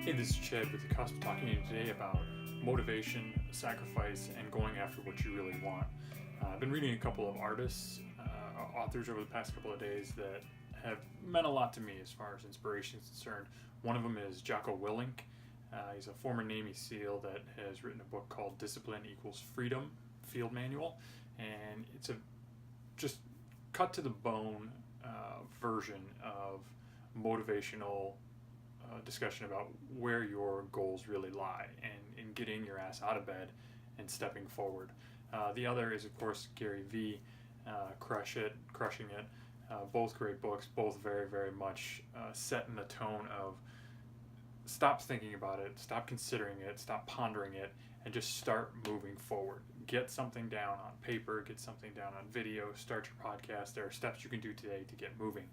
Hey, this is Chad with The Cusp talking to you today about motivation, sacrifice, and going after what you really want. I've been reading a couple of artists, authors over the past couple of days that have meant a lot to me as far as inspiration is concerned. One of them is Jocko Willink. He's a former Navy SEAL that has written a book called Discipline Equals Freedom Field Manual, and it's a just cut to the bone version of motivational discussion about where your goals really lie and in getting your ass out of bed and stepping forward. The other is, of course, Gary V. Crushing It. Both great books, both very, very much set in the tone of stop thinking about it, stop considering it, stop pondering it, and just start moving forward. Get something down on paper, get something down on video, start your podcast. There are steps you can do today to get moving.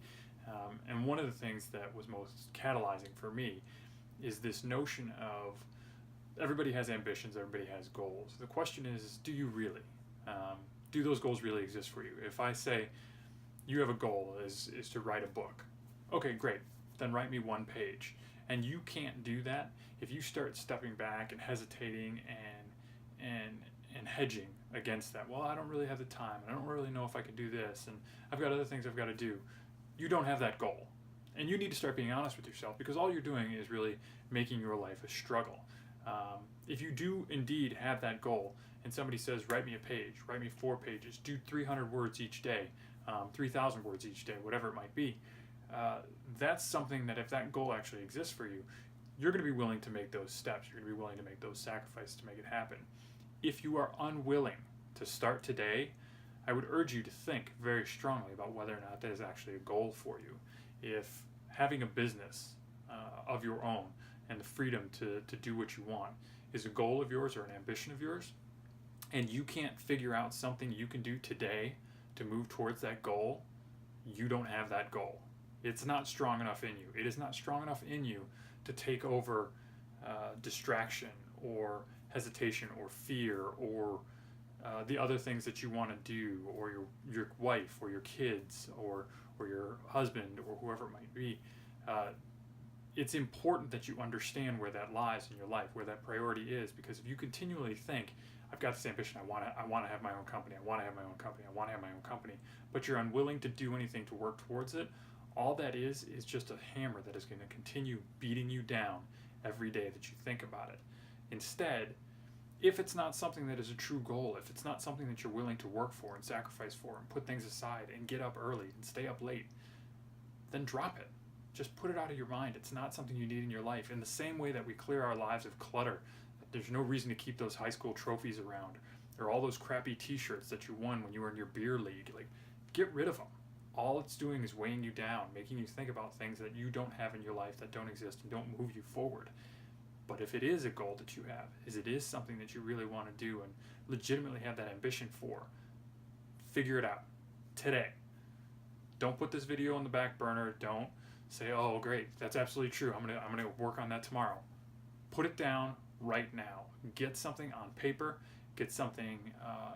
And one of the things that was most catalyzing for me is this notion of everybody has ambitions, everybody has goals. The question is, do you really? Do those goals really exist for you? If I say you have a goal is to write a book, okay, great, then write me one page. And you can't do that if you start stepping back and hesitating and hedging against that. Well, I don't really have the time, and I don't really know if I can do this, and I've got other things I've got to do. You don't have that goal. And you need to start being honest with yourself, because all you're doing is really making your life a struggle. If you do indeed have that goal, and somebody says, write me a page, write me 4 pages, do 300 words each day, 3,000 words each day, whatever it might be, that's something that if that goal actually exists for you, you're going to be willing to make those steps. You're going to be willing to make those sacrifices to make it happen. If you are unwilling to start today, I would urge you to think very strongly about whether or not that is actually a goal for you. If having a business of your own and the freedom to do what you want is a goal of yours or an ambition of yours, and you can't figure out something you can do today to move towards that goal, you don't have that goal. It's not strong enough in you. It is not strong enough in you to take over distraction or hesitation or fear or the other things that you want to do, or your wife or your kids or your husband or whoever it might be. It's important that you understand where that lies in your life, where that priority is, because if you continually think, I've got this ambition, I want to have my own company, I want to have my own company, I want to have my own company, but you're unwilling to do anything to work towards it, all that is just a hammer that is going to continue beating you down every day that you think about it. Instead, if it's not something that is a true goal, if it's not something that you're willing to work for and sacrifice for and put things aside and get up early and stay up late, then drop it. Just put it out of your mind. It's not something you need in your life. In the same way that we clear our lives of clutter, there's no reason to keep those high school trophies around or all those crappy t-shirts that you won when you were in your beer league. Like, get rid of them. All it's doing is weighing you down, making you think about things that you don't have in your life, that don't exist, and don't move you forward. But if it is a goal that you have, is it is something that you really want to do and legitimately have that ambition for, figure it out today. Don't put this video on the back burner. Don't say, oh, great, that's absolutely true. I'm gonna work on that tomorrow. Put it down right now. Get something on paper. Get something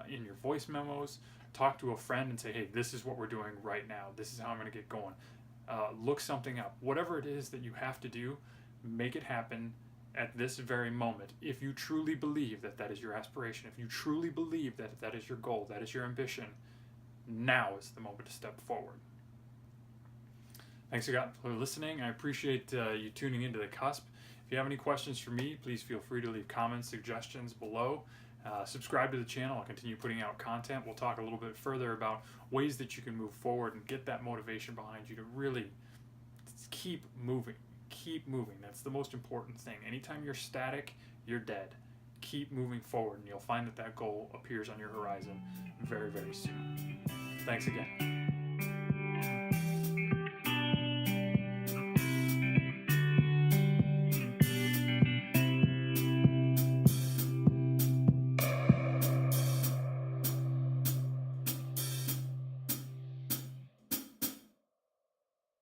in your voice memos. Talk to a friend and say, hey, this is what we're doing right now. This is how I'm going to get going. Look something up. Whatever it is that you have to do, make it happen at this very moment. If you truly believe that that is your aspiration, if you truly believe that that is your goal, that is your ambition, now is the moment to step forward. Thanks again for listening. I appreciate you tuning into The Cusp. If you have any questions for me, please feel free to leave comments, suggestions below. Subscribe to the channel. I'll continue putting out content. We'll talk a little bit further about ways that you can move forward and get that motivation behind you to really keep moving. Keep moving. That's the most important thing. Anytime you're static, you're dead. Keep moving forward, and you'll find that that goal appears on your horizon very, very soon. Thanks again.